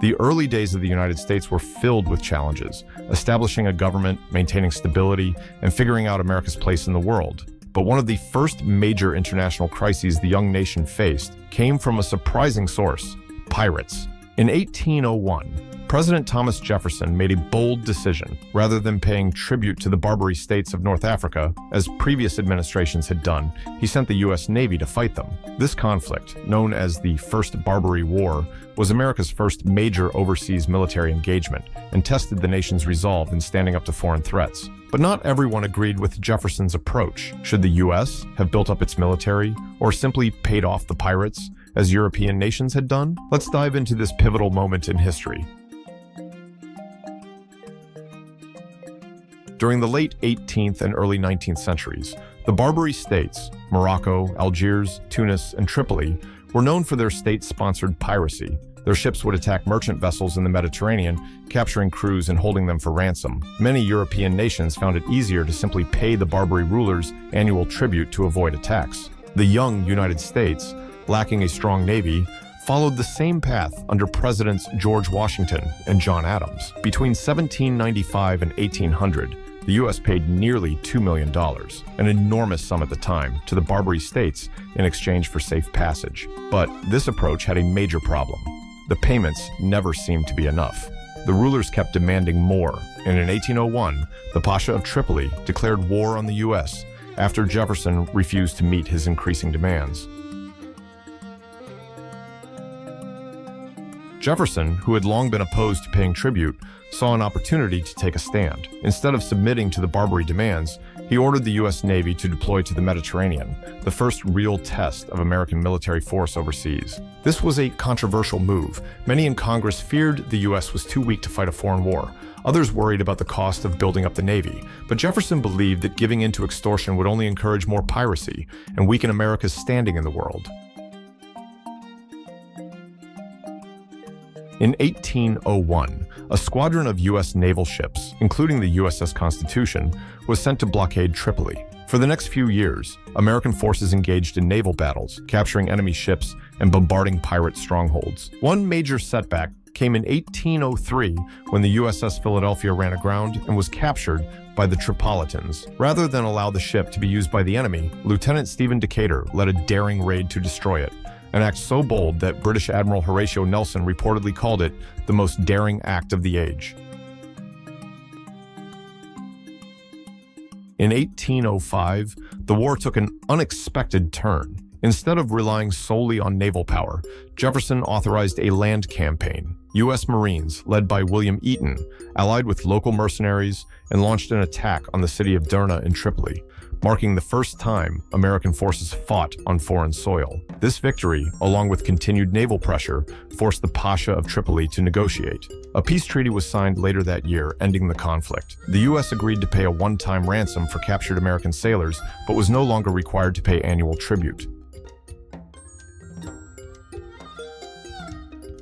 The early days of the United States were filled with challenges, establishing a government, maintaining stability, and figuring out America's place in the world. But one of the first major international crises the young nation faced came from a surprising source: pirates. In 1801, President Thomas Jefferson made a bold decision. Rather than paying tribute to the Barbary States of North Africa, as previous administrations had done, he sent the U.S. Navy to fight them. This conflict, known as the First Barbary War, was America's first major overseas military engagement and tested the nation's resolve in standing up to foreign threats. But not everyone agreed with Jefferson's approach. Should the U.S. have built up its military, or simply paid off the pirates, as European nations had done? Let's dive into this pivotal moment in history. During the late 18th and early 19th centuries, the Barbary States, Morocco, Algiers, Tunis, and Tripoli, were known for their state-sponsored piracy. Their ships would attack merchant vessels in the Mediterranean, capturing crews and holding them for ransom. Many European nations found it easier to simply pay the Barbary rulers annual tribute to avoid attacks. The young United States, lacking a strong navy, followed the same path under Presidents George Washington and John Adams. Between 1795 and 1800, the U.S. paid nearly $2 million, an enormous sum at the time, to the Barbary States in exchange for safe passage. But this approach had a major problem. The payments never seemed to be enough. The rulers kept demanding more, and in 1801, the Pasha of Tripoli declared war on the U.S. after Jefferson refused to meet his increasing demands. Jefferson, who had long been opposed to paying tribute, saw an opportunity to take a stand. Instead of submitting to the Barbary demands, he ordered the U.S. Navy to deploy to the Mediterranean, the first real test of American military force overseas. This was a controversial move. Many in Congress feared the U.S. was too weak to fight a foreign war. Others worried about the cost of building up the Navy. But Jefferson believed that giving in to extortion would only encourage more piracy and weaken America's standing in the world. In 1801, a squadron of U.S. naval ships, including the USS Constitution, was sent to blockade Tripoli. For the next few years, American forces engaged in naval battles, capturing enemy ships and bombarding pirate strongholds. One major setback came in 1803 when the USS Philadelphia ran aground and was captured by the Tripolitans. Rather than allow the ship to be used by the enemy, Lieutenant Stephen Decatur led a daring raid to destroy it, an act so bold that British Admiral Horatio Nelson reportedly called it the most daring act of the age. In 1805, the war took an unexpected turn. Instead of relying solely on naval power, Jefferson authorized a land campaign. U.S. Marines, led by William Eaton, allied with local mercenaries and launched an attack on the city of Derna in Tripoli, marking the first time American forces fought on foreign soil. This victory, along with continued naval pressure, forced the Pasha of Tripoli to negotiate. A peace treaty was signed later that year, ending the conflict. The U.S. agreed to pay a one-time ransom for captured American sailors, but was no longer required to pay annual tribute.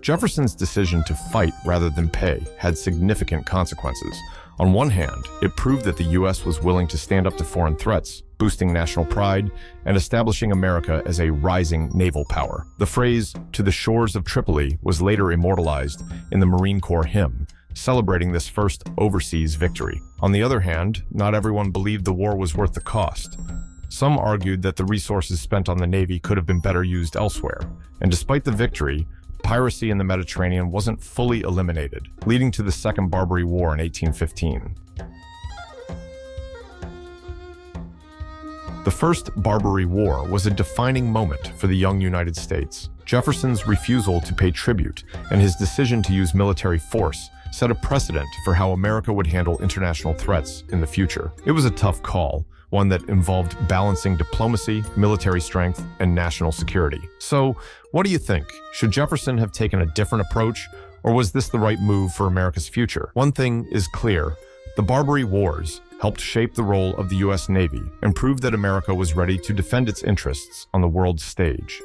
Jefferson's decision to fight rather than pay had significant consequences. On one hand, it proved that the U.S. was willing to stand up to foreign threats, boosting national pride and establishing America as a rising naval power. The phrase, "to the shores of Tripoli," was later immortalized in the Marine Corps hymn, celebrating this first overseas victory. On the other hand, not everyone believed the war was worth the cost. Some argued that the resources spent on the Navy could have been better used elsewhere. And despite the victory, piracy in the Mediterranean wasn't fully eliminated, leading to the Second Barbary War in 1815. The First Barbary War was a defining moment for the young United States. Jefferson's refusal to pay tribute and his decision to use military force set a precedent for how America would handle international threats in the future. It was a tough call, one that involved balancing diplomacy, military strength, and national security. So, what do you think? Should Jefferson have taken a different approach, or was this the right move for America's future? One thing is clear: the Barbary Wars helped shape the role of the U.S. Navy and proved that America was ready to defend its interests on the world stage.